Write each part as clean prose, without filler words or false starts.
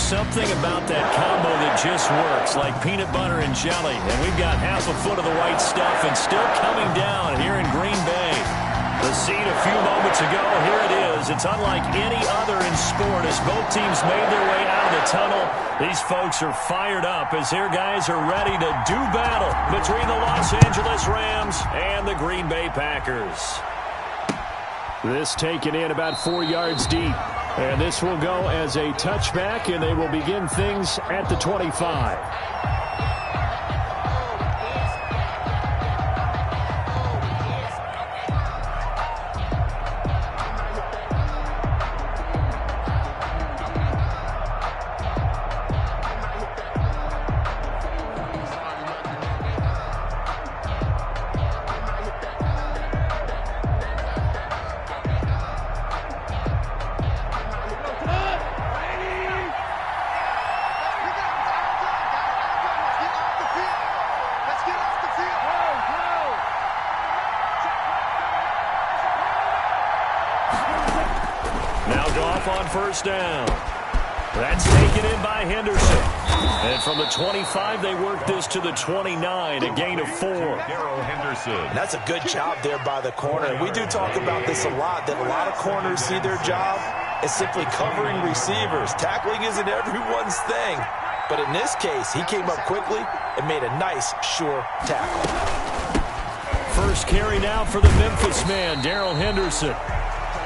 something about that combo that just works, like peanut butter and jelly. And we've got half a foot of the right stuff and still coming down here in Green Bay. The seed a few moments ago, here it is. It's unlike any other in sport as both teams made their way out of the tunnel. These folks are fired up as their guys are ready to do battle between the Los Angeles Rams and the Green Bay Packers. This taken in about 4 yards deep. And this will go as a touchback, and they will begin things at the 25. On first down. That's taken in by Henderson. And from the 25, they work this to the 29, a gain of 4. Henderson. That's a good job there by the corner. We do talk about this a lot, that a lot of corners see their job as simply covering receivers. Tackling isn't everyone's thing. But in this case, he came up quickly and made a nice, sure tackle. First carry now for the Memphis man, Darrell Henderson.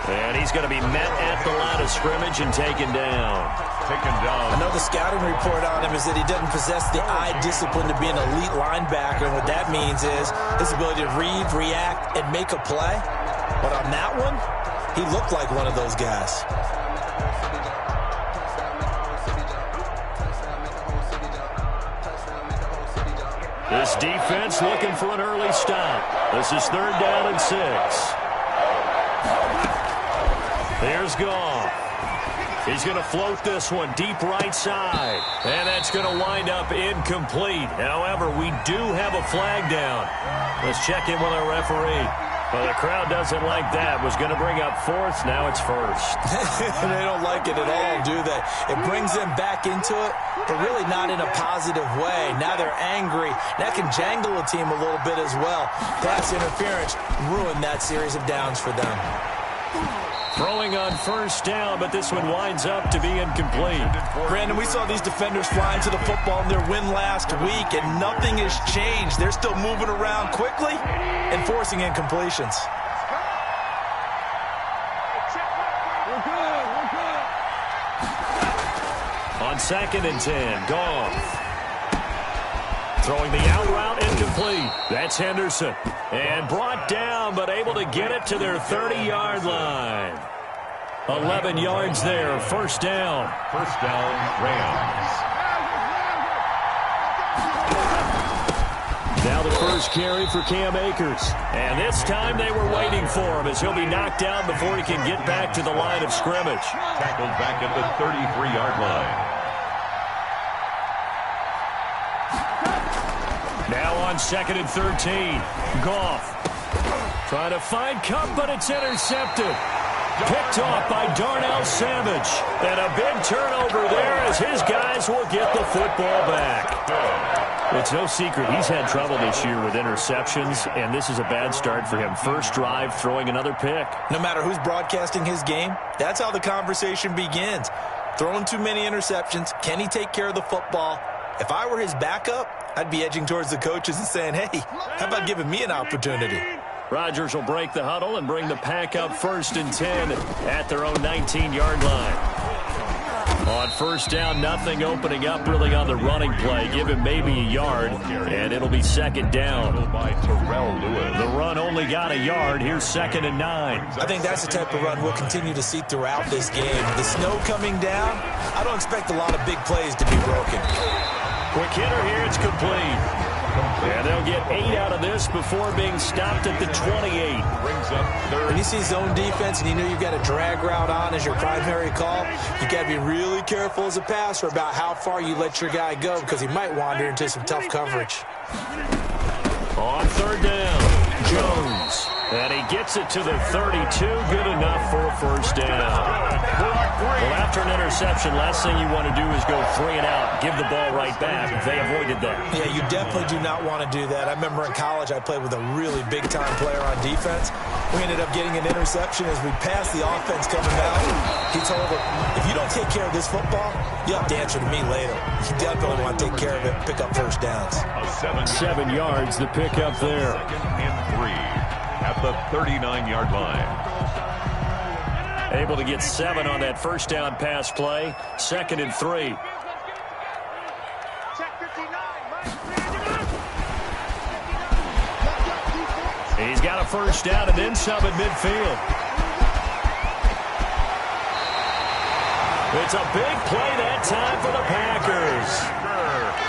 And he's going to be met at the line of scrimmage and taken down. I know the scouting report on him is that he doesn't possess the eye discipline to be an elite linebacker. And what that means is his ability to read, react, and make a play. But on that one, he looked like one of those guys. This defense looking for an early stop. This is 3rd down and 6. There's Goff. He's going to float this one deep right side. And that's going to wind up incomplete. However, we do have a flag down. Let's check in with our referee. Well, the crowd doesn't like that. Was going to bring up 4th. Now it's 1st. They don't like it at all, do they? It brings them back into it, but really not in a positive way. Now they're angry. That can jangle a team a little bit as well. Pass interference ruined that series of downs for them. Throwing on first down, but this one winds up to be incomplete. Brandon, we saw these defenders flying to the football in their win last week, and nothing has changed. They're still moving around quickly and forcing incompletions. On 2nd and 10, Goff. Throwing the out route incomplete. That's Henderson. And brought down, but able to get it to their 30-yard line. 11 yards there. First down. First down, Rams. Now the first carry for Cam Akers. And this time they were waiting for him as he'll be knocked down before he can get back to the line of scrimmage. Tackled back at the 33-yard line. Now on 2nd and 13. Goff trying to find Cup, but it's intercepted. Picked off by Darnell Savage. And a big turnover there as his guys will get the football back. It's no secret he's had trouble this year with interceptions, and this is a bad start for him. First drive, throwing another pick. No matter who's broadcasting his game, that's how the conversation begins. Throwing too many interceptions. Can he take care of the football? If I were his backup, I'd be edging towards the coaches and saying, hey, how about giving me an opportunity? Rodgers will break the huddle and bring the pack up 1st and 10 at their own 19-yard line. On first down, nothing opening up really on the running play. Give him maybe a yard, and it'll be 2nd down. The run only got a yard. Here's 2nd and 9. I think that's the type of run we'll continue to see throughout this game. The snow coming down, I don't expect a lot of big plays to be broken. Quick hitter here, it's complete. And they'll get 8 out of this before being stopped at the 28. Brings up 3rd. When you see zone defense and you know you've got a drag route on as your primary call, you got to be really careful as a passer about how far you let your guy go because he might wander into some tough coverage. On 3rd down, Jones. And he gets it to the 32. Good enough for a first down. Well, after an interception, last thing you want to do is go 3 and out, give the ball right back. They avoided that. Yeah, you definitely do not want to do that. I remember in college I played with a really big-time player on defense. We ended up getting an interception as we passed the offense coming out. He told him, if you don't take care of this football, you have to answer to me later. You definitely want to take care of it and pick up first downs. 7 yards, the pickup there. 2nd and 3 at the 39-yard line. Able to get 7 on that first down pass play. 2nd and 3. He's got a first down and then some at midfield. It's a big play that time for the Packers.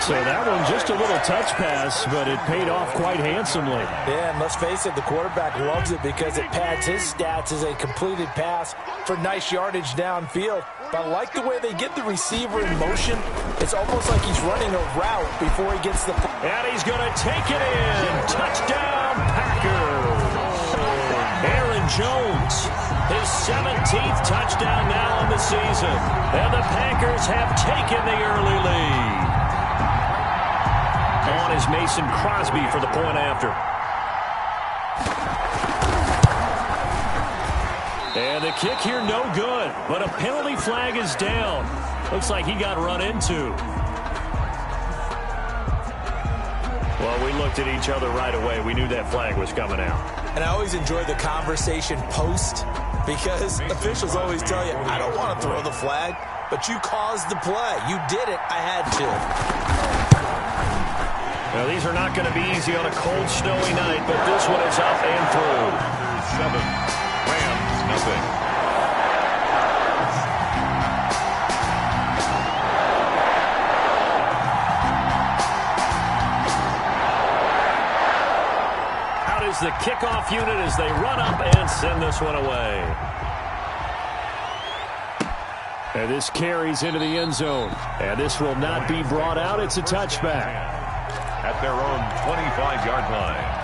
So that one just a little touch pass, but it paid off quite handsomely. Yeah, and let's face it, the quarterback loves it because it pads his stats as a completed pass for nice yardage downfield. But I like the way they get the receiver in motion. It's almost like he's running a route before he gets the... And he's going to take it in. Touchdown, Packers. Aaron Jones, his 17th touchdown now on the season. And the Packers have taken the early lead. On is Mason Crosby for the point after. And the kick here no good, but a penalty flag is down. Looks like he got run into. Well, we looked at each other right away. We knew that flag was coming out. And I always enjoy the conversation post because officials always tell you, I don't want to throw the flag, but you caused the play. You did it. I had to. Well, these are not going to be easy on a cold, snowy night, but this one is up and through. 7, Rams nothing. Out is the kickoff unit as they run up and send this one away. And this carries into the end zone. And this will not be brought out. It's a touchback. At their own 25-yard line.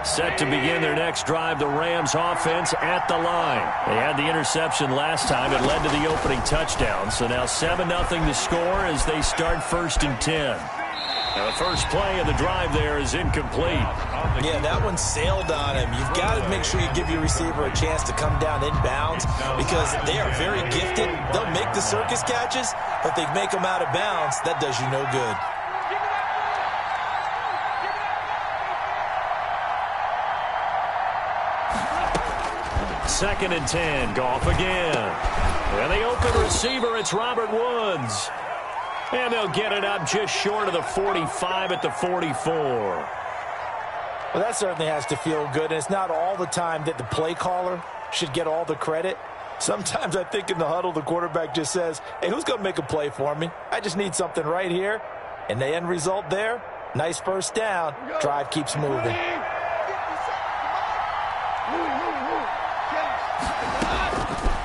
Set to begin their next drive, the Rams offense at the line. They had the interception last time. It led to the opening touchdown. So now 7-0 to score as they start 1st and 10. Now the first play of the drive there is incomplete. Yeah, that one sailed on him. You've got to make sure you give your receiver a chance to come down inbounds because they are very gifted. They'll make the circus catches, but they make them out of bounds. That does you no good. Second and 10, Goff again. And the open receiver, it's Robert Woods. And they'll get it up just short of the 45 at the 44. Well, that certainly has to feel good, and it's not all the time that the play caller should get all the credit. Sometimes I think in the huddle, the quarterback just says, hey, who's going to make a play for me? I just need something right here. And the end result there, nice first down. Drive keeps moving.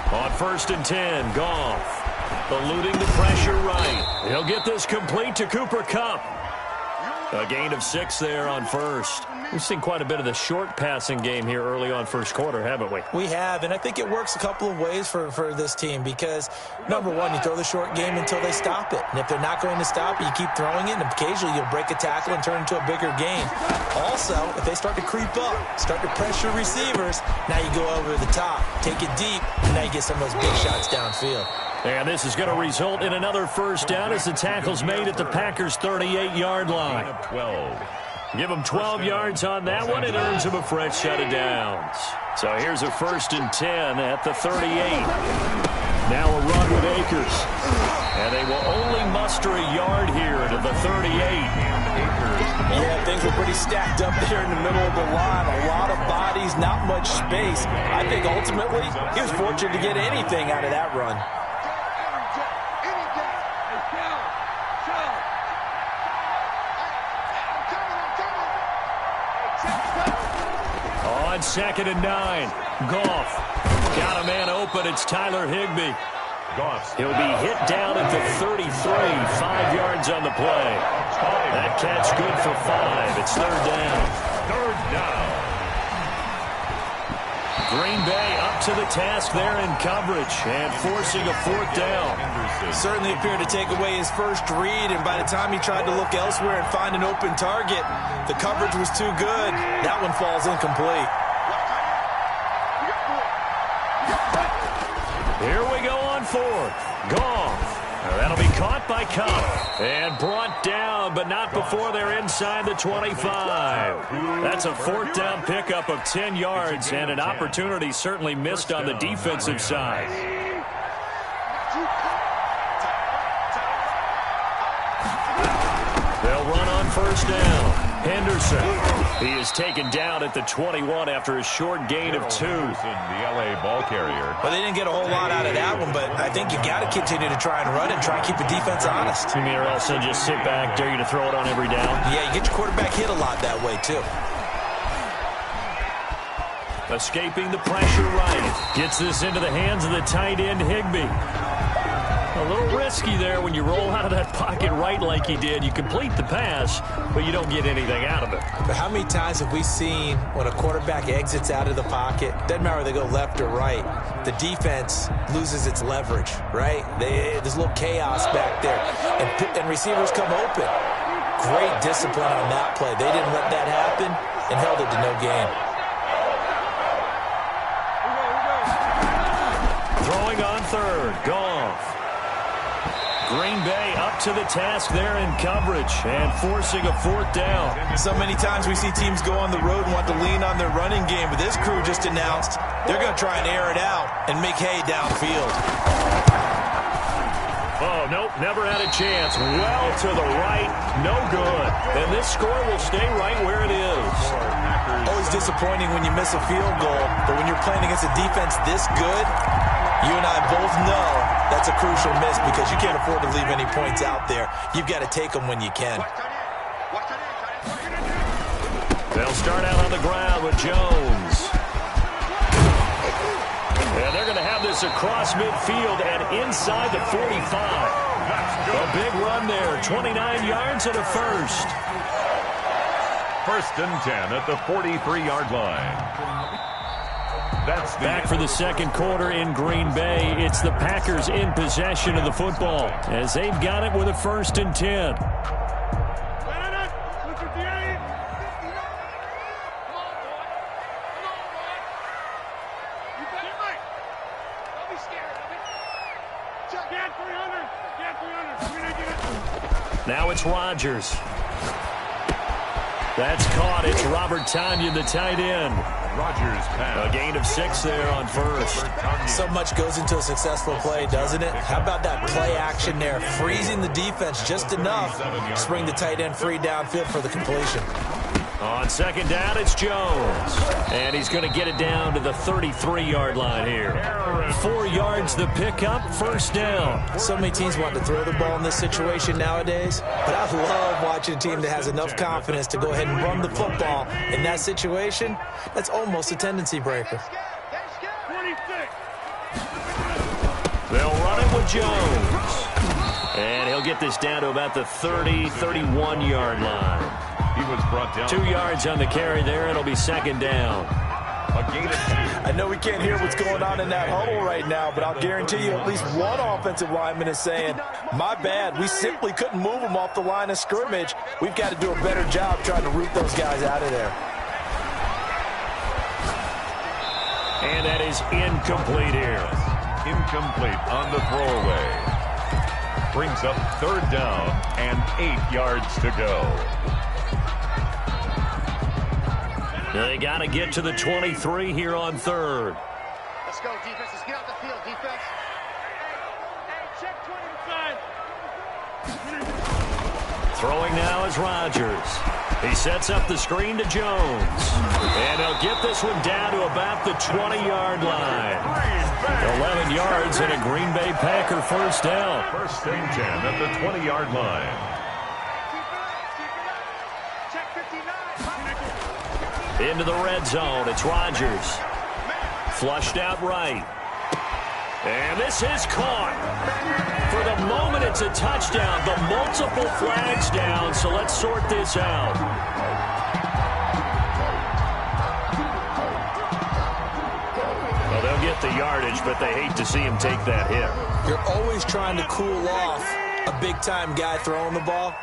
On 1st and 10, Goff. Eluding the pressure right. He'll get this complete to Cooper Kupp. A gain of 6 there on first. We've seen quite a bit of the short passing game here early on first quarter, haven't we? We have, and I think it works a couple of ways for this team because, number one, you throw the short game until they stop it. And if they're not going to stop it, you keep throwing it, and occasionally you'll break a tackle and turn into a bigger game. Also, if they start to creep up, start to pressure receivers, now you go over the top, take it deep, and now you get some of those big shots downfield. And this is going to result in another first down as the tackle's made at the Packers' 38-yard line. 12. Give them 12 yards on that one. It earns them a fresh set of downs. So here's a 1st and 10 at the 38. Now a run with Akers. And they will only muster a yard here to the 38. Yeah, things were pretty stacked up there in the middle of the line. A lot of bodies, not much space. I think ultimately he was fortunate to get anything out of that run. on 2nd and 9. Goff got a man open. It's Tyler Higbee. He'll be hit down at the 33, 5 yards on the play. That catch good for 5. It's 3rd down. 3rd down. Green Bay up to the task there in coverage and forcing a 4th down. Certainly appeared to take away his first read, and by the time he tried to look elsewhere and find an open target, the coverage was too good. That one falls incomplete. Here we go on 4th. Goff. That'll be caught by Cup and brought down, but not before they're inside the 25. That's a 4th down pickup of 10 yards and an opportunity certainly missed on the defensive side. They'll run on 1st down. Henderson. He is taken down at the 21 after a short gain of 2. The L.A. ball carrier. Well, they didn't get a whole lot out of that one, but I think you got to continue to try and run and try and keep the defense honest. You mean or else they'll just sit back, dare you to throw it on every down? Yeah, you get your quarterback hit a lot that way, too. Escaping the pressure right. Gets this into the hands of the tight end, Higbee. A little risky there when you roll out of that pocket right like he did. You complete the pass, but you don't get anything out of it. But how many times have we seen when a quarterback exits out of the pocket, doesn't matter whether they go left or right, the defense loses its leverage, right? There's a little chaos back there, and receivers come open. Great discipline on that play. They didn't let that happen and held it to no gain. Throwing on 3rd. Goff. Green Bay up to the task there in coverage and forcing a 4th down. So many times we see teams go on the road and want to lean on their running game, but this crew just announced they're going to try and air it out and make hay downfield. Oh, nope, never had a chance. Well to the right, no good. And this score will stay right where it is. Always disappointing when you miss a field goal, but when you're playing against a defense this good, you and I both know that's a crucial miss because you can't afford to leave any points out there. You've got to take them when you can. They'll start out on the ground with Jones. And they're going to have this across midfield and inside the 45. A big run there, 29 yards and a 1st. 1st and 10 at the 43-yard line. That's back for the 2nd quarter in Green Bay. It's the Packers in possession of the football as they've got it with a 1st and 10. Now it's Rodgers. That's caught. It's Robert Tonyan, the tight end. Rodgers pass. A gain of 6 there on 1st. So much goes into a successful play, doesn't it? How about that play action there? Freezing the defense just enough to bring the tight end free downfield for the completion. On 2nd down, it's Jones. And he's going to get it down to the 33-yard line here. 4 yards the pickup, 1st down. So many teams want to throw the ball in this situation nowadays, but I love watching a team that has enough confidence to go ahead and run the football. In that situation, that's almost a tendency breaker. They'll run it with Jones. And he'll get this down to about the 30, 31-yard line. He was brought down. 2 yards on the carry there. It'll be 2nd down. A gain of 2. I know we can't hear what's going on in that huddle right now, but I'll guarantee you at least one offensive lineman is saying, my bad, we simply couldn't move them off the line of scrimmage. We've got to do a better job trying to root those guys out of there. And that is incomplete here. Incomplete on the throwaway. Brings up 3rd down and 8 yards to go. They got to get to the 23 here on 3rd. Let's go, defense. Let's get out the field, defense. Hey, check 20 Throwing now is Rodgers. He sets up the screen to Jones. And he'll get this one down to about the 20-yard line. 11 yards and a Green Bay Packer 1st down. 1st and 10 at the 20-yard line. Into the red zone. It's Rodgers. Flushed out right. And this is caught. For the moment, it's a touchdown. The multiple flags down, so let's sort this out. Well, they'll get the yardage, but they hate to see him take that hit. You're always trying to cool off a big-time guy throwing the ball,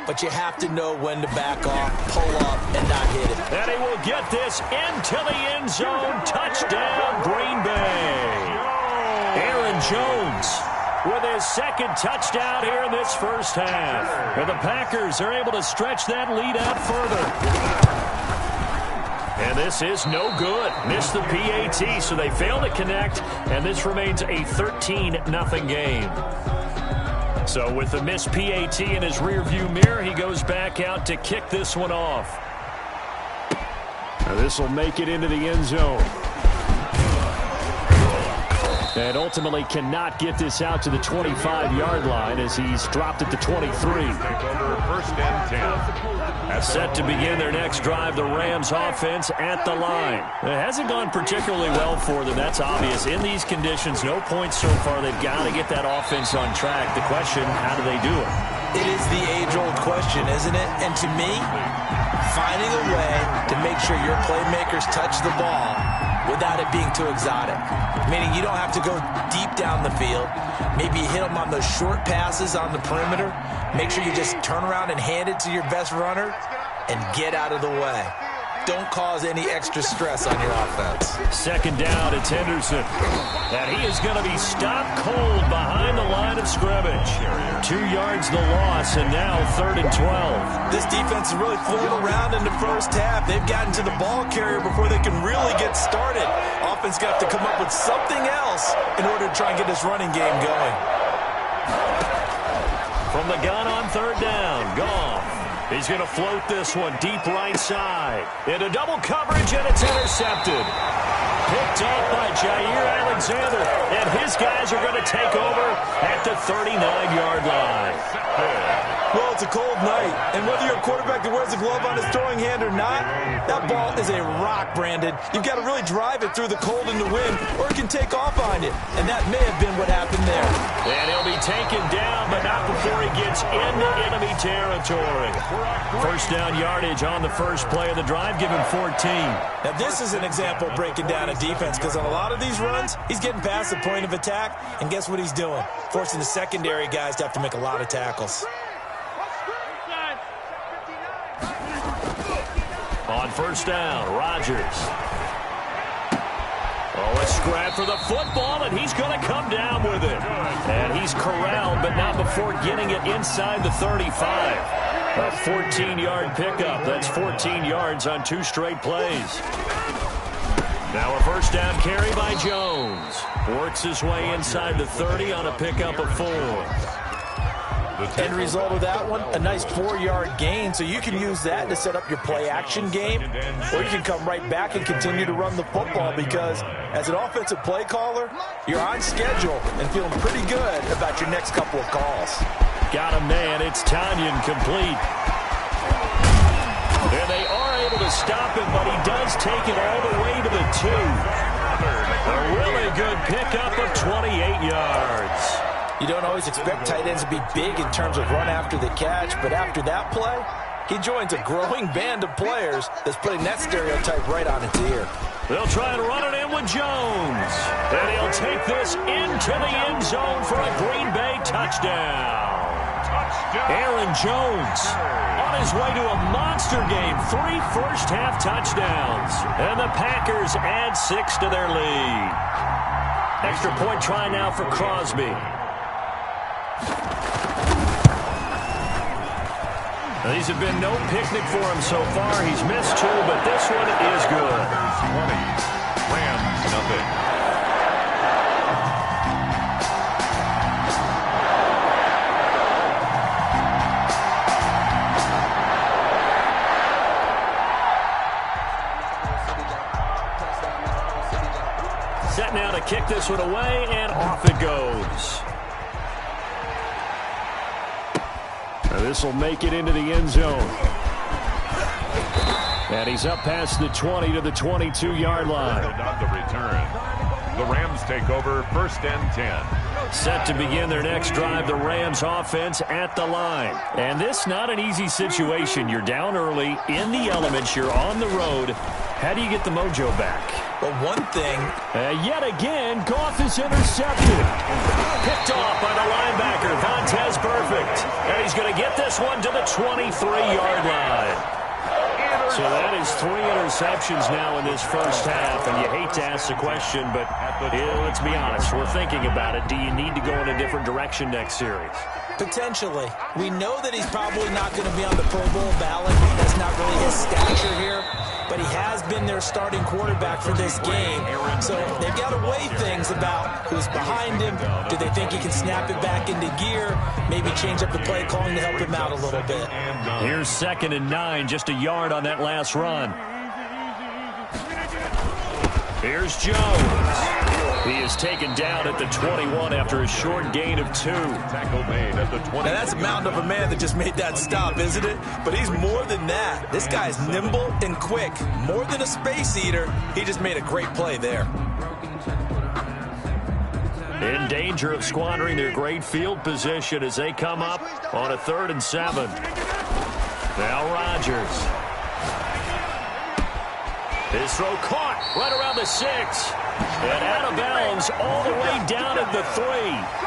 but you have to know when to back off, pull up, and not hit it. And he will get this into the end zone. Touchdown, Green Bay. Aaron Jones with his second touchdown here in this first half. And the Packers are able to stretch that lead out further. And this is no good. Missed the PAT, so they fail to connect, and this remains a 13-0 game. So with the missed PAT in his rearview mirror, he goes back out to kick this one off. Now this will make it into the end zone. And ultimately cannot get this out to the 25-yard line as he's dropped at the 23. First and 10. Set to begin their next drive, the Rams offense at the line. It hasn't gone particularly well for them, that's obvious. In these conditions, no points so far. They've got to get that offense on track. The question, how do they do it? It is the age-old question, isn't it? And to me, finding a way to make sure your playmakers touch the ball without it being too exotic. Meaning you don't have to go deep down the field. Maybe you hit them on those short passes on the perimeter. Make sure you just turn around and hand it to your best runner and get out of the way. Don't cause any extra stress on your offense. Second down, it's Henderson. And he is going to be stopped cold behind the line of scrimmage. 2 yards the loss, and now 3rd and 12. This defense is really floating around in the first half. They've gotten to the ball carrier before they can really get started. Offense got to come up with something else in order to try and get this running game going. From the gun on 3rd down, Goff. He's going to float this one deep right side. Into double coverage, and it's intercepted. Picked off by Jair Alexander, and his guys are going to take over at the 39-yard line. Well, it's a cold night, and whether you're a quarterback that wears a glove on his throwing hand or not, that ball is a rock, Brandon. You've got to really drive it through the cold and the wind, or it can take off on you, and that may have been what happened there. And he'll be taken down, but not before he gets into enemy territory. First down yardage on the first play of the drive, give him 14. Now, this is an example of breaking down a defense, because on a lot of these runs, he's getting past the point of attack, and guess what he's doing? Forcing the secondary guys to have to make a lot of tackles. On first down, Rodgers. Oh, a scrap for the football, and he's going to come down with it. And he's corralled, but not before getting it inside the 35. A 14-yard pickup. That's 14 yards on 2 straight plays. Now a first down carry by Jones. Works his way inside the 30 on a pickup of 4. End result of that one, a nice 4-yard gain, so you can use that to set up your play-action game, or you can come right back and continue to run the football, because as an offensive play caller, you're on schedule and feeling pretty good about your next couple of calls. Got a man, it's Tanyan complete. And they are able to stop him, but he does take it all the way to the 2. A really good pickup of 28 yards. You don't always expect tight ends to be big in terms of run after the catch, but after that play, he joins a growing band of players that's putting that stereotype right on its ear. They'll try and run it in with Jones. And he'll take this into the end zone for a Green Bay touchdown. Aaron Jones on his way to a monster game. 3 first-half touchdowns. And the Packers add 6 to their lead. Extra point try now for Crosby. These have been no picnic for him so far. He's missed 2, but this one is good. 20. Rams, nothing. Set now to kick this one away, and off it goes. This will make it into the end zone. And And he's up past the 20 to the 22-yard line. On the return. The Rams take over 1st and 10. Set to begin their next drive, the Rams offense at the line. And this not an easy situation. You're down early, in the elements, you're on the road. How do you get the mojo back? Well, one thing. Yet again, Goff is intercepted. Picked off by the linebacker, Vontaze Burfict. And he's going to get this one to the 23-yard line. So that is 3 interceptions now in this first half, and you hate to ask the question, but let's be honest, we're thinking about it. Do you need to go in a different direction next series? Potentially. We know that he's probably not going to be on the Pro Bowl ballot. That's not really his stature here, but he has been their starting quarterback for this game. So they've got to weigh things about who's behind him. Do they think he can snap it back into gear? Maybe change up the play calling to help him out a little bit. Here's 2nd and 9, just a yard on that last run. Here's Jones. He is taken down at the 21 after a short gain of 2. Tackle made at the 20. Now that's a mountain of a man that just made that stop, isn't it? But he's more than that. This guy's nimble and quick. More than a space eater. He just made a great play there. In danger of squandering their great field position as they come up on a 3rd and 7. Now Rodgers. His throw caught right around the 6. And out of bounds all the way down at the 3.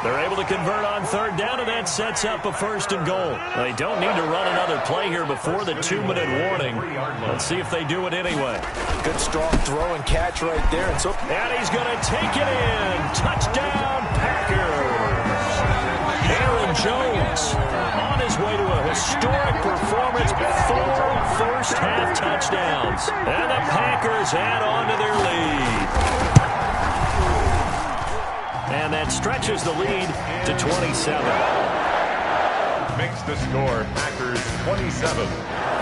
They're able to convert on 3rd down, and that sets up a 1st and goal. They don't need to run another play here before the 2-minute warning. Let's see if they do it anyway. Good strong throw and catch right there. And he's going to take it in. Touchdown, Packers. Aaron Jones on his way to a historic performance. 4 first-half touchdowns. And the Packers add on to their lead. And that stretches the lead to 27. Makes the score Packers 27.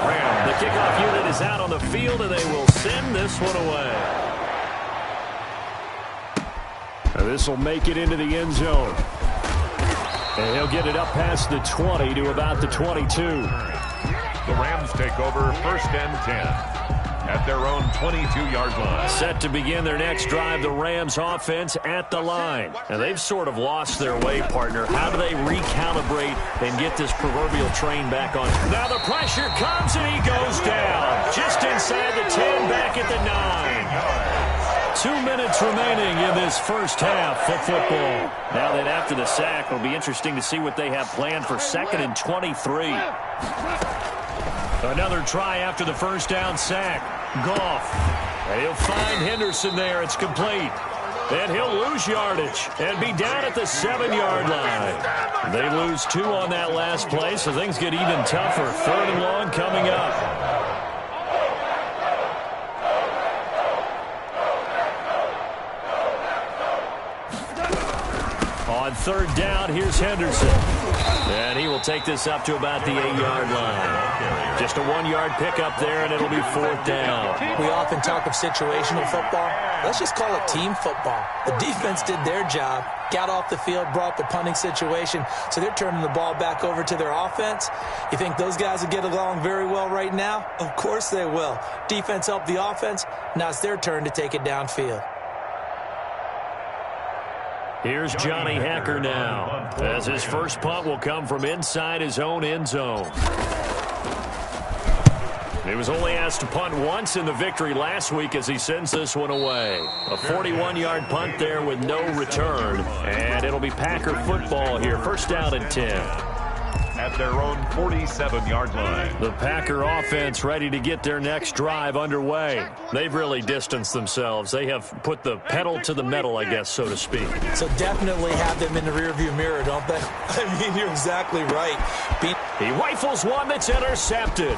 Rams. The kickoff unit is out on the field, and they will send this one away. This will make it into the end zone. And he'll get it up past the 20 to about the 22. The Rams take over 1st and 10. At their own 22-yard line. Set to begin their next drive, the Rams offense at the line. And they've sort of lost their way, partner. How do they recalibrate and get this proverbial train back on? Now the pressure comes and he goes down. Just inside the 10, back at the 9. 2 minutes remaining in this first half of football. Now that after the sack, it'll be interesting to see what they have planned for 2nd and 23. Another try after the first down sack. Goff. And he'll find Henderson there. It's complete. And he'll lose yardage and be down at the 7-yard line. They lose 2 on that last play, so things get even tougher. 3rd and long coming up. On 3rd down, here's Henderson. And he will take this up to about the 8-yard line. Just a 1-yard pickup there, and it'll be 4th down. We often talk of situational football. Let's just call it team football. The defense did their job, got off the field, brought the punting situation, so they're turning the ball back over to their offense. You think those guys will get along very well right now? Of course they will. Defense helped the offense. Now it's their turn to take it downfield. Here's Johnny Hacker now, as his first punt will come from inside his own end zone. He was only asked to punt once in the victory last week as he sends this one away. A 41-yard punt there with no return, and it'll be Packer football here. 1st down and 10. At their own 47-yard line. The Packer offense ready to get their next drive underway. They've really distanced themselves. They have put the pedal to the metal, I guess, so to speak. So definitely have them in the rearview mirror, don't they? I mean, you're exactly right. He rifles one that's intercepted.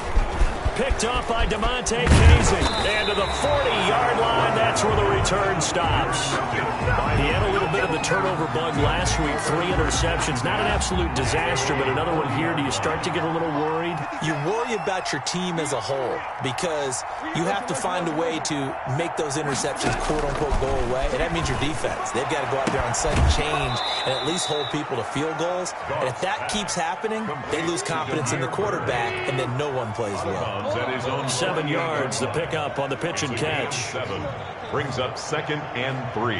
Picked off by DeMonte Casey. And to the 40-yard line, that's where the return stops. He had a little bit of the turnover bug last week. 3 interceptions. Not an absolute disaster, but another one here. Do you start to get a little worried? you worry about your team as a whole because you have to find a way to make those interceptions, quote-unquote, go away, and that means your defense. They've got to go out there on sudden change and at least hold people to field goals. And if that keeps happening, they lose confidence in the quarterback, and then no one plays well. 7 yards, the pickup on the pitch and catch. 7 brings up 2nd and 3.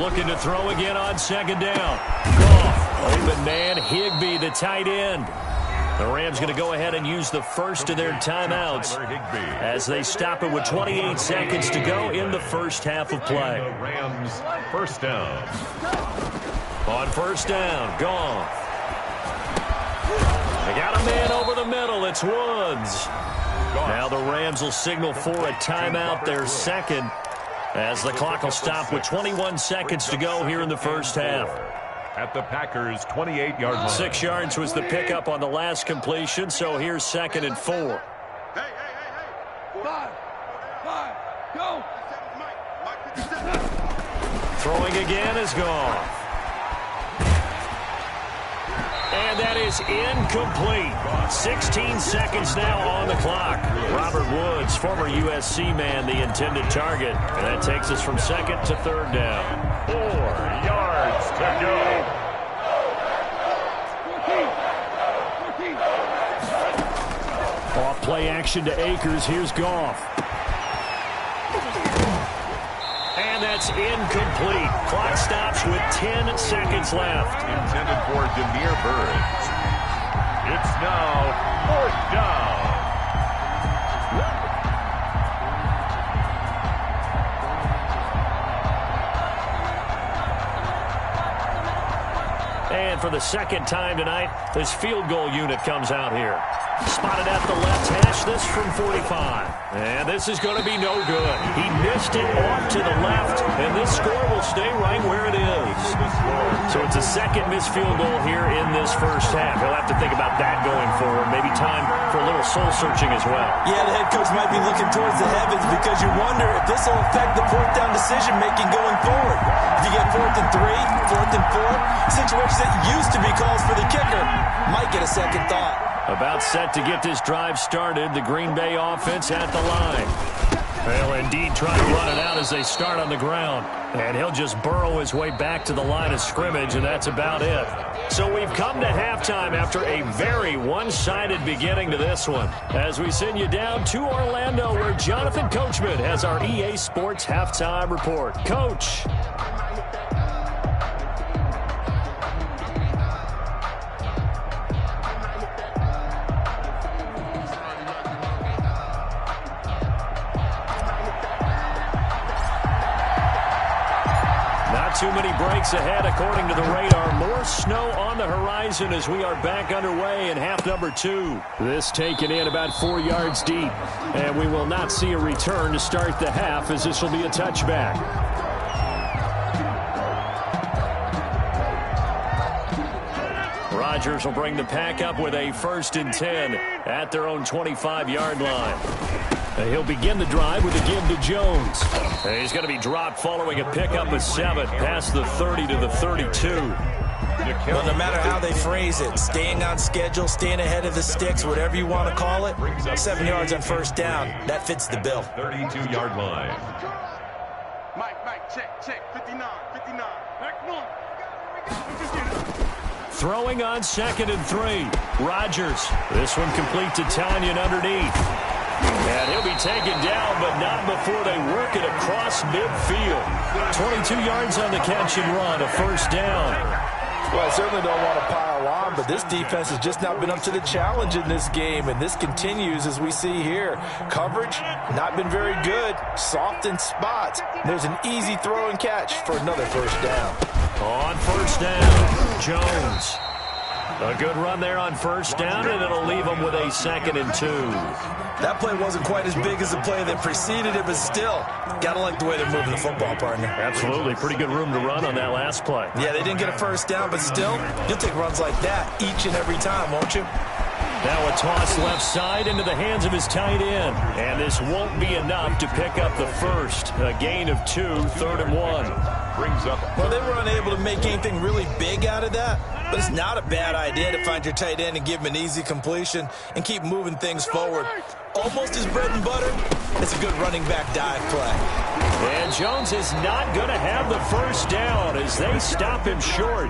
Looking to throw again on 2nd down. Goff, open man, Higbee, the tight end. The Rams going to go ahead and use the first of their timeouts as they stop it with 28 seconds to go in the first half of play. Rams first down. On 1st down, Goff. They got a man over the middle. It's Woods. Now the Rams will signal for a timeout, their second, as the clock will stop with 21 seconds to go here in the first half. At the Packers' 28-yard line. 6 yards was the pickup on the last completion, so here's 2nd and 4. Hey. 5, go. Throwing again is gone. And that is incomplete. 16 seconds now on the clock. Robert Woods, former USC man, the intended target. And that takes us from 2nd to 3rd down. 4 yards to go. Off play action to Akers. Here's Goff. And that's incomplete. Clock stops with 10 seconds left. Intended for Demir Burns. It's now 4th down. And for the second time tonight, this field goal unit comes out here. Spotted at the left hash, this from 45. And this is going to be no good. He missed it off to the left, and this score will stay right where it is. So it's a second missed field goal here in this first half. He'll have to think about that going forward. Maybe time for a little soul-searching as well. Yeah, the head coach might be looking towards the heavens because you wonder if this will affect the 4th down decision-making going forward. If you get 4th and 3, 4th and 4, situations that used to be calls for the kicker might get a second thought. About set to get this drive started, the Green Bay offense at the line. They'll indeed try to run it out as they start on the ground. And he'll just burrow his way back to the line of scrimmage, and that's about it. So we've come to halftime after a very one-sided beginning to this one. As we send you down to Orlando, where Jonathan Coachman has our EA Sports Halftime Report. Coach. Too many breaks ahead according to the radar. More snow on the horizon as we are back underway in half number 2. This taken in about 4 yards deep. And we will not see a return to start the half as this will be a touchback. Rodgers will bring the pack up with a 1st and 10 at their own 25-yard line. He'll begin the drive with a give to Jones. He's going to be dropped following a pickup of 7 past the 30 to the 32. Well, no matter how they phrase it, staying on schedule, staying ahead of the sticks, whatever you want to call it, 7 yards on 1st down, that fits the bill. 32-yard line. Mike, check, 59. Back 1. Throwing on 2nd and 3. Rodgers. This one complete to Tanyan underneath. And he'll be taken down, but not before they work it across midfield. 22 yards on the catch and run, a 1st down. Well, I certainly don't want to pile on, but this defense has just not been up to the challenge in this game, and this continues as we see here. Coverage, not been very good, soft in spots. There's an easy throw and catch for another 1st down. On 1st down, Jones. A good run there on 1st down, and it'll leave them with a 2nd and 2. That play wasn't quite as big as the play that preceded it, but still, gotta like the way they're moving the football, partner. Absolutely. Pretty good room to run on that last play. Yeah, they didn't get a 1st down, but still, you'll take runs like that each and every time, won't you? Now a toss left side into the hands of his tight end. And this won't be enough to pick up the first. A gain of 2, 3rd and 1. Brings up. Well, they were unable to make anything really big out of that. But it's not a bad idea to find your tight end and give him an easy completion and keep moving things forward. Almost his bread and butter. It's a good running back dive play. And Jones is not going to have the first down as they stop him short.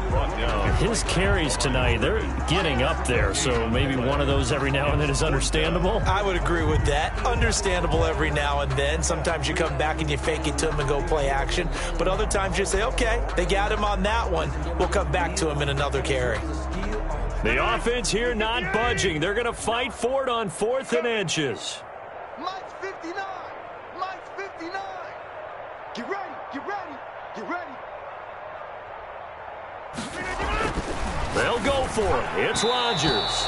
His carries tonight, they're getting up there, so maybe one of those every now and then is understandable. I would agree with that. Understandable every now and then. Sometimes you come back and you fake it to him and go play action. But other times you say, okay, they got him on that one. We'll come back to him in another carry. The offense here not budging. They're going to fight for it on 4th and inches. Mike's 59. Mike's 59. Get ready. Get ready. Get ready. They'll go for it. It's Rodgers.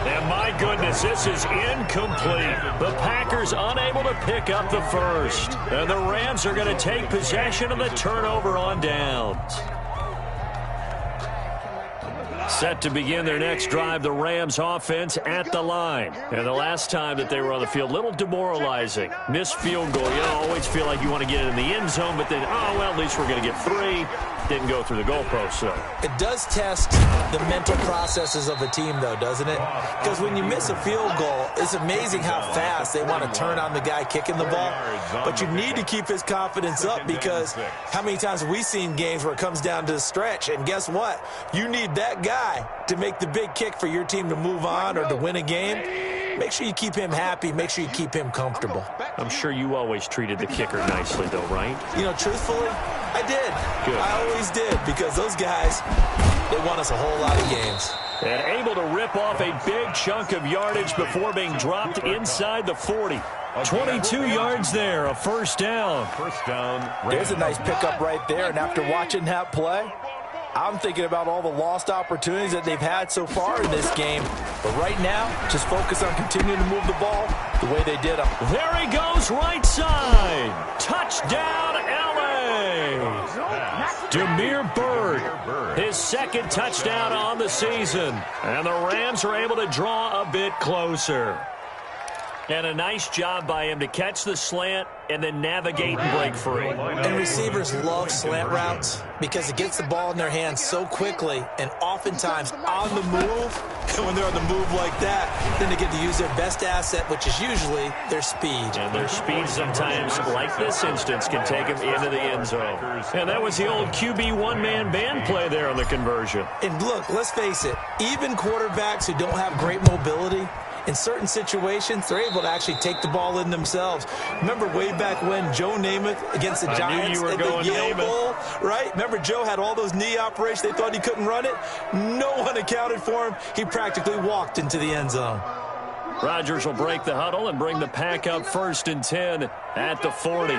And my goodness, this is incomplete. The Packers unable to pick up the first. And the Rams are going to take possession of the turnover on downs. Set to begin their next drive, the Rams offense at the line. And the last time that they were on the field, a little demoralizing. Missed field goal. You always feel like you want to get it in the end zone, but then, oh, well, at least we're going to get 3. Didn't go through the goalpost, so. It does test the mental processes of a team, though, doesn't it? Because when you miss a field goal, it's amazing how fast they want to turn on the guy kicking the ball. But you need to keep his confidence up because how many times have we seen games where it comes down to the stretch? And guess what? You need that guy to make the big kick for your team to move on or to win a game. Make sure you keep him happy. Make sure you keep him comfortable. I'm sure you always treated the kicker nicely, though, right? You know, truthfully, I did. Good. I always did because those guys, they won us a whole lot of games. And able to rip off a big chunk of yardage before being dropped inside the 40. 22 yards there, a first down. First down. There's a nice pickup right there, and after watching that play, I'm thinking about all the lost opportunities that they've had so far in this game. But right now, just focus on continuing to move the ball the way they did. There he goes, right side. Touchdown, L.A. Damiere Byrd, his second touchdown on the season. And the Rams are able to draw a bit closer. And a nice job by him to catch the slant and then navigate and break free. And receivers love slant routes because it gets the ball in their hands so quickly and oftentimes on the move. And when they're on the move like that, then they get to use their best asset, which is usually their speed. And their speed sometimes, like this instance, can take them into the end zone. And that was the old QB one-man band play there on the conversion. And look, let's face it, even quarterbacks who don't have great mobility, in certain situations, they're able to actually take the ball in themselves. Remember way back when Joe Namath against the Giants at the Yale Bowl, right? Remember Joe had all those knee operations. They thought he couldn't run it. No one accounted for him. He practically walked into the end zone. Rodgers will break the huddle and bring the pack up 1st and 10 at the 40.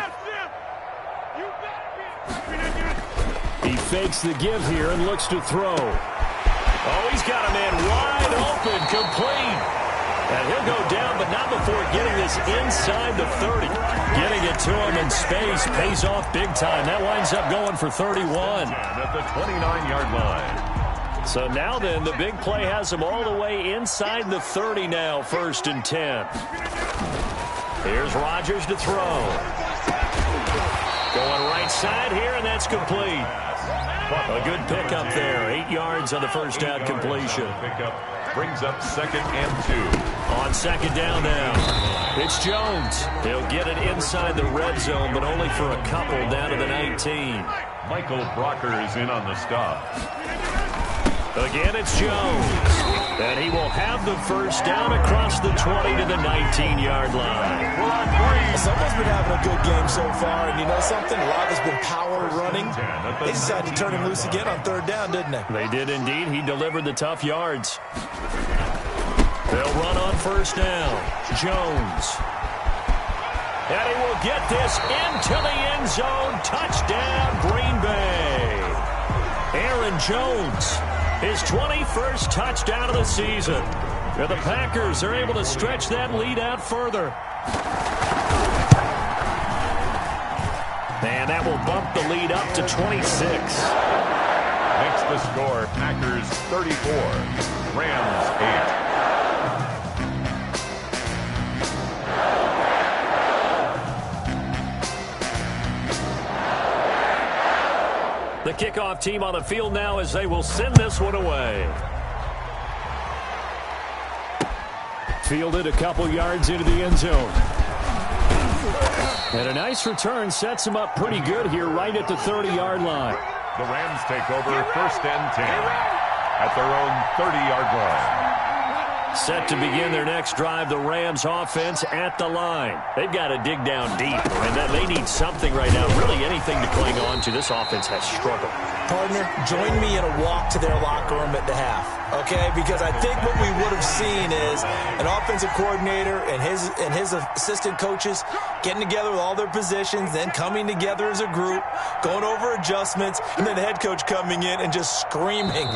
He fakes the give here and looks to throw. Oh, he's got a man wide open, complete. And he'll go down, but not before getting this inside the 30. Getting it to him in space pays off big time. That winds up going for 31. At the 29-yard line. So now then, the big play has him all the way inside the 30 now, 1st and 10. Here's Rodgers to throw. Going right side here, and that's complete. A good pickup there. 8 yards on the first down completion. Brings up 2nd and 2. On 2nd down now. It's Jones. He'll get it inside the red zone, but only for a couple down to the 19. Michael Brocker is in on the stop. Again, it's Jones. And he will have the first down across the 20 to the 19-yard line. Someone's been having a good game so far, and you know something? A lot has been power running. They decided to turn him loose again on 3rd down, didn't they? They did indeed. He delivered the tough yards. They'll run on 1st down. Jones. And he will get this into the end zone. Touchdown, Green Bay. Aaron Jones, his 21st touchdown of the season. And the Packers are able to stretch that lead out further. And that will bump the lead up to 26. Makes the score Packers 34, Rams 8. kickoff team on the field now as they will send this one away. Fielded a couple yards into the end zone. And a nice return sets him up pretty good here right at the 30-yard line. The Rams take over 1st and 10 at their own 30-yard line. Set to begin their next drive, the Rams offense at the line. They've got to dig down deep, and they need something right now, really anything to cling on to. This offense has struggled. Partner, join me in a walk to their locker room at the half, okay? Because I think what we would have seen is an offensive coordinator and his assistant coaches getting together with all their positions, then coming together as a group, going over adjustments, and then the head coach coming in and just screaming,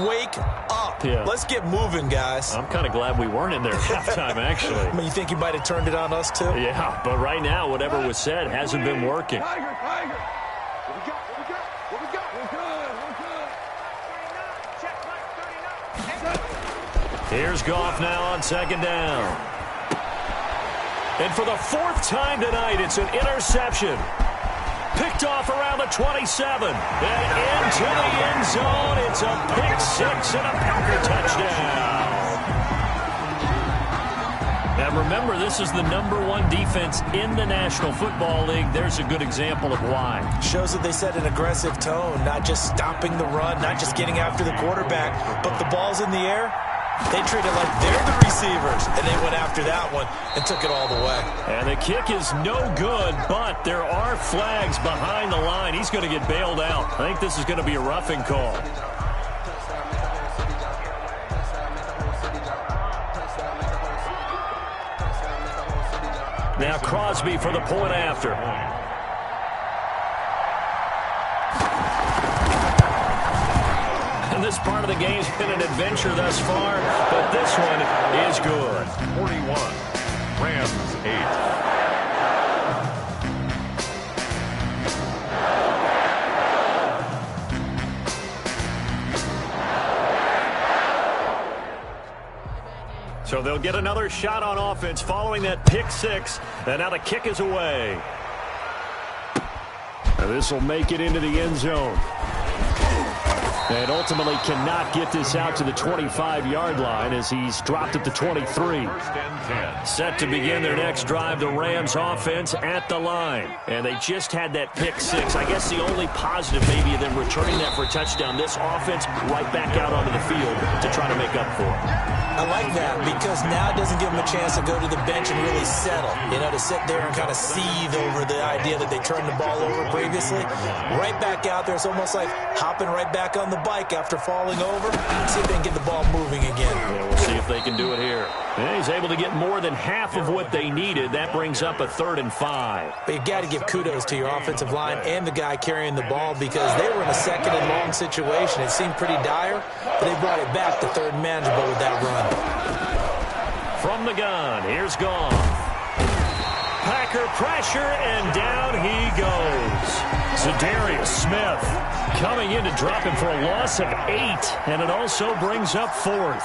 wake up. Yeah. Let's get moving, guys. I'm kind of glad we weren't in there at halftime, actually. I mean, you think you might have turned it on us, too? Yeah, but right now, whatever was said hasn't been working. Tiger, Tiger. What we got? What we got? What we got? We're good. We're good. 39. Check, 39. Here's Goff now on 2nd down. And for the 4th time tonight, it's an interception. Picked off around the 27. And into the end zone. It's a pick 6 and a Packer touchdown. Now remember, this is the #1 defense in the National Football League. There's a good example of why. Shows that they set an aggressive tone, not just stopping the run, not just getting after the quarterback, but the ball's in the air. They treat it like they're the receivers, and they went after that one and took it all the way. And the kick is no good, but there are flags behind the line. He's going to get bailed out. I think this is going to be a roughing call. Now Crosby for the point after. And this part of the game's been an adventure thus far, but this one is good. 41, Rams 8. So they'll get another shot on offense following that pick 6, and now the kick is away. This will make it into the end zone. And ultimately cannot get this out to the 25-yard line as he's dropped at the 23. 1st and 10. Set to begin their next drive, the Rams offense at the line. And they just had that pick 6. I guess the only positive maybe of them returning that for a touchdown. This offense right back out onto the field to try to make up for it. I like that because now it doesn't give them a chance to go to the bench and really settle, to sit there and kind of seethe over the idea that they turned the ball over previously. Right back out there, it's almost like hopping right back on the bike after falling over. See if they can get the ball moving again. Yeah, we'll see if they can do it here. And he's able to get more than half of what they needed. That brings up a 3rd and 5. But you've got to give kudos to your offensive line and the guy carrying the ball because they were in a 2nd and long situation. It seemed pretty dire, but they brought it back to 3rd and manageable with that run. From the gun, here's Goff. Packer pressure, and down he goes. Zadarius Smith coming in to drop him for a loss of 8, and it also brings up 4th.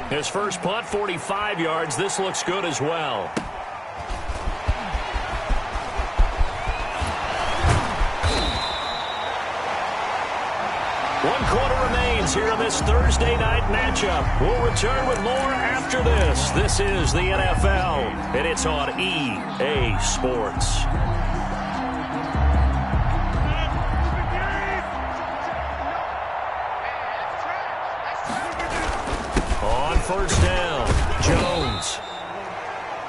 His first punt, 45 yards. This looks good as well. One quarter remains here in this Thursday night matchup. We'll return with more after this. This is the NFL, and it's on EA Sports. On 1st down, Jones.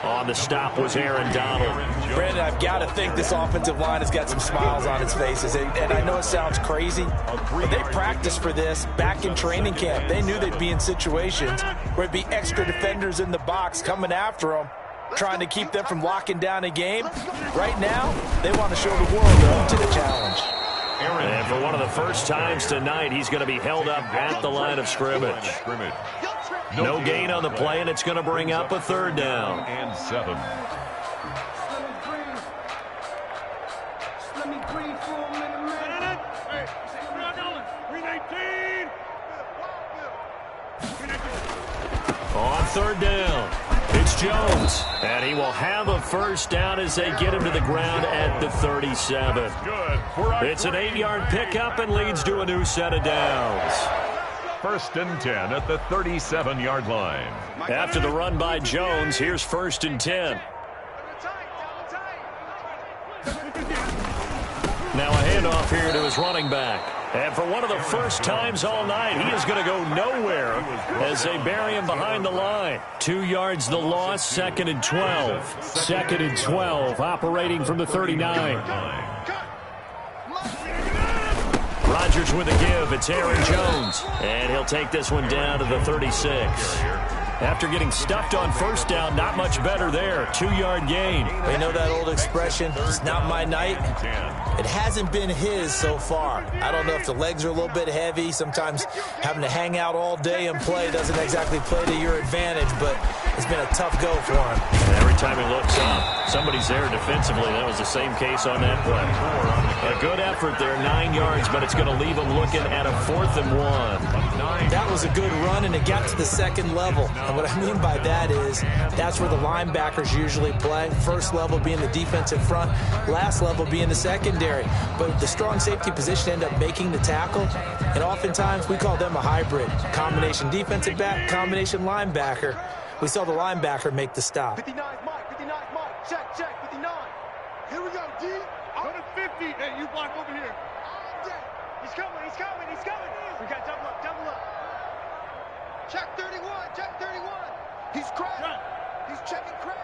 On the stop was Aaron Donald. Brandon, I've got to think this offensive line has got some smiles on its faces. And I know it sounds crazy, but they practiced for this back in training camp. They knew they'd be in situations where it'd be extra defenders in the box coming after them, trying to keep them from locking down a game. Right now, they want to show the world they're up to the challenge. And for one of the first times tonight, he's going to be held up at the line of scrimmage. No gain on the play, and it's going to bring up a 3rd down. And 7. third down. It's Jones, and he will have a first down as they get him to the ground at the 37. It's an 8-yard pickup and leads to a new set of downs. 1st and 10 at the 37-yard line. After the run by Jones, here's 1st and 10. Now a handoff here to his running back. And for one of the first times all night, he is going to go nowhere as they bury him behind the line. 2 yards the loss, 2nd and 12. 2nd and 12, operating from the 39. Rodgers with a give. It's Aaron Jones. And he'll take this one down to the 36. After getting stuffed on first down, not much better there. 2-yard gain. You know that old expression, it's not my night? It hasn't been his so far. I don't know if the legs are a little bit heavy. Sometimes having to hang out all day and play doesn't exactly play to your advantage, but it's been a tough go for him. And every time he looks up, somebody's there defensively. That was the same case on that play. A good effort there, 9 yards, but it's going to leave him looking at a 4th and 1. That was a good run, and it got to the second level. And what I mean by that is that's where the linebackers usually play. First level being the defensive front, last level being the secondary. But the strong safety position end up making the tackle, and oftentimes we call them a hybrid. Combination defensive back, combination linebacker. We saw the linebacker make the stop. 59 Mike, 59 Mike, check, 59. Here we go, D. Go to 50. Hey, you block over here. He's coming. We got double up. Check 31. He's Craig. He's checking Craig.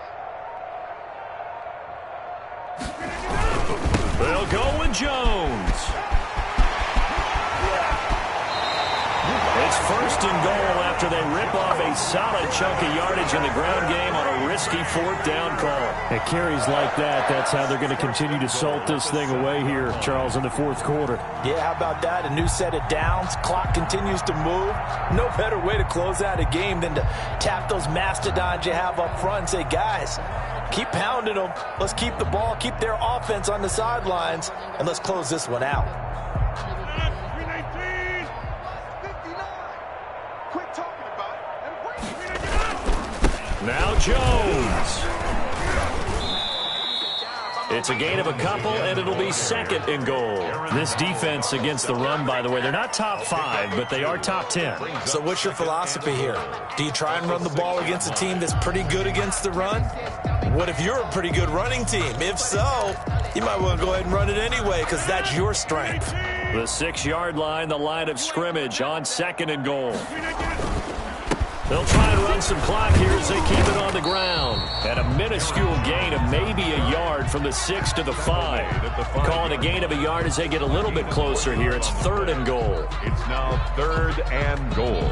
They'll go with Jones. It's 1st and goal after they rip off a solid chunk of yardage in the ground game on a risky 4th down call. It carries like that. That's how they're going to continue to salt this thing away here, Charles, in the 4th quarter. Yeah, how about that? A new set of downs. Clock continues to move. No better way to close out a game than to tap those mastodons you have up front and say, guys, keep pounding them. Let's keep the ball, keep their offense on the sidelines, and let's close this one out. Now Jones. It's a gain of a couple, and it'll be 2nd and goal. This defense against the run, by the way, they're not top 5, but they are top 10. So what's your philosophy here? Do you try and run the ball against a team that's pretty good against the run? What if you're a pretty good running team? If so, you might want to go ahead and run it anyway because that's your strength. The 6-yard line, the line of scrimmage on 2nd and goal. They'll try and run some clock here as they keep it on the ground. And a minuscule gain of maybe a yard from the 6 to the 5. Calling a gain of a yard as they get a little bit closer here. It's 3rd and goal. It's now 3rd and goal.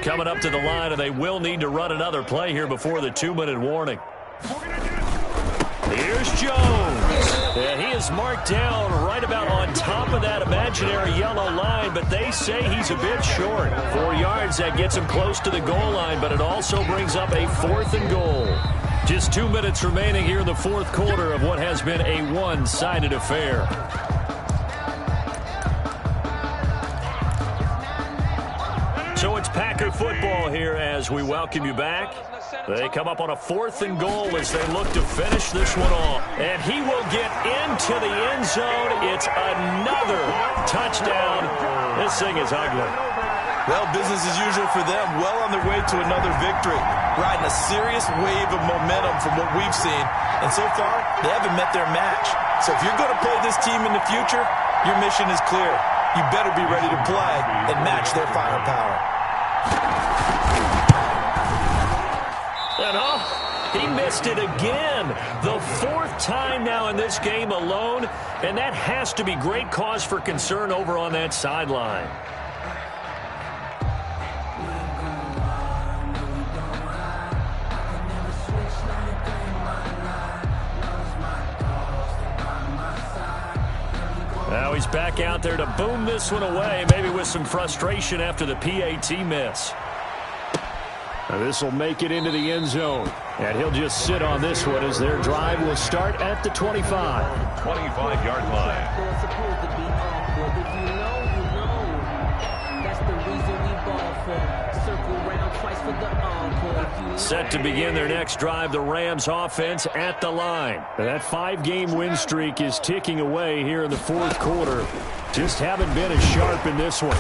Coming up to the line, and they will need to run another play here before the 2-minute warning. Here's Jones. And he is marked down right about on top of that imaginary yellow line, but they say he's a bit short. 4 yards, that gets him close to the goal line, but it also brings up a 4th and goal. Just 2 minutes remaining here in the 4th quarter of what has been a one-sided affair. So it's Packer football here as we welcome you back. They come up on a 4th and goal as they look to finish this one off. And he will get into the end zone. It's another touchdown. This thing is ugly. Well, business as usual for them. Well on their way to another victory. Riding a serious wave of momentum from what we've seen. And so far, they haven't met their match. So if you're going to play this team in the future, your mission is clear. You better be ready to play and match their firepower. And he missed it again. The 4th time now in this game alone, and that has to be great cause for concern over on that sideline. Now he's back out there to boom this one away, maybe with some frustration after the PAT miss. This will make it into the end zone. And he'll just sit on this one as their drive will start at the 25. 25-yard line. Set to begin their next drive, the Rams offense at the line. That 5-game win streak is ticking away here in the fourth quarter. Just haven't been as sharp in this one.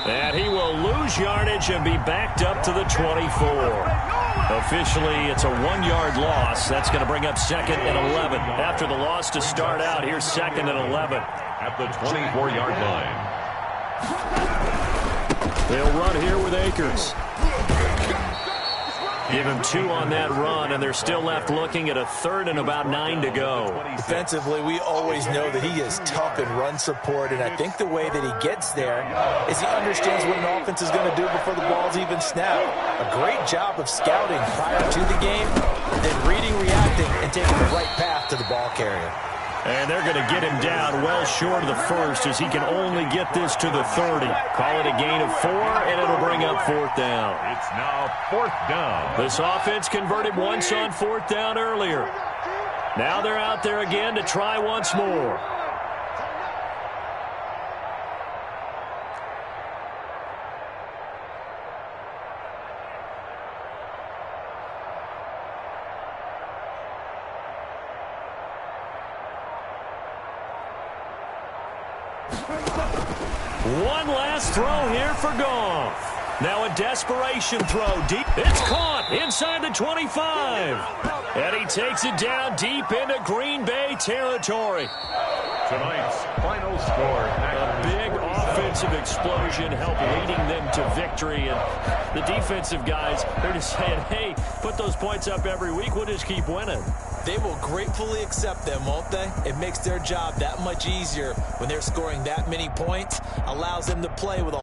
And he will lose yardage and be backed up to the 24. Officially, it's a 1-yard loss. That's going to bring up 2nd and 11. After the loss to start out, here's 2nd and 11. At the 24-yard line. They'll run here with Akers. Give him 2 on that run, and they're still left looking at a 3rd and about 9 to go. Defensively, we always know that he is tough in run support, and I think the way that he gets there is he understands what an offense is going to do before the ball's even snapped. A great job of scouting prior to the game, then reading, reacting, and taking the right path to the ball carrier. And they're going to get him down well short of the 1st as he can only get this to the 30. Call it a gain of 4, and it'll bring up 4th down. It's now 4th down. This offense converted once on 4th down earlier. Now they're out there again to try once more. One last throw here for Goff. Now a desperation throw deep. It's caught inside the 25. And he takes it down deep into Green Bay territory. Tonight's final score. A big offensive explosion helped leading them to victory. And the defensive guys, they're just saying, hey, put those points up every week. We'll just keep winning. They will gratefully accept them, won't they? It makes their job that much easier when they're scoring that many points. Allows them to play with a